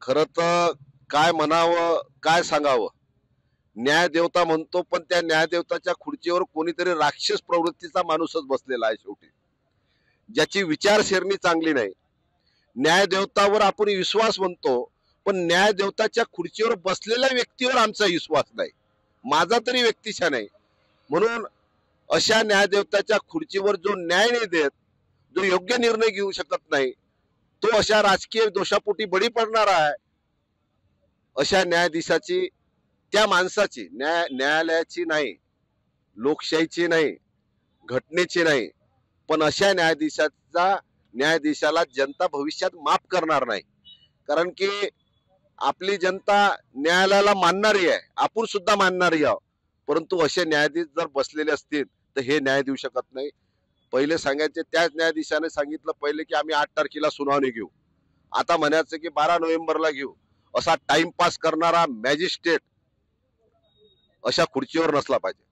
खरं तर काय म्हणावं काय सांगावं. न्यायदेवता म्हणतो, पण त्या न्यायदेवताच्या खुर्चीवर कोणीतरी राक्षस प्रवृत्तीचा माणूसच बसलेला आहे शेवटी, ज्याची विचारसरणी चांगली नाही. न्यायदेवतावर आपण विश्वास म्हणतो, पण न्यायदेवताच्या खुर्चीवर बसलेल्या व्यक्तीवर आमचा विश्वास नाही, माझा तरी व्यक्तिशा नाही. म्हणून अशा न्यायदेवताच्या खुर्चीवर जो न्याय नाही देत, जो योग्य निर्णय घेऊ शकत नाही, तो अशा राजकीय दोषापोटी बळी पडणारा आहे. अशा न्यायाधीशाची, त्या माणसाची, न्यायालयाची नाही, लोकशाहीची नाही, घटनेची नाही, पण अशा न्यायाधीशाला जनता भविष्यात माफ करणार नाही. कारण की आपली जनता न्यायालयाला मानणारी आहे, आपण सुद्धा मानणारी आहोत. परंतु असे न्यायाधीश जर बसलेले असतील तर हे न्याय देऊ शकत नाही. पहिले सांगायचे, त्याच न्यायाधीशाने सांगितलं पहिले की आम्ही 8 तारखेला सुनावणी घेऊ, आता म्हणायचं की 12 नोव्हेंबरला घेऊ. असा टाइमपास करणारा मॅजिस्ट्रेट अशा खुर्चीवर नसला पाहिजे.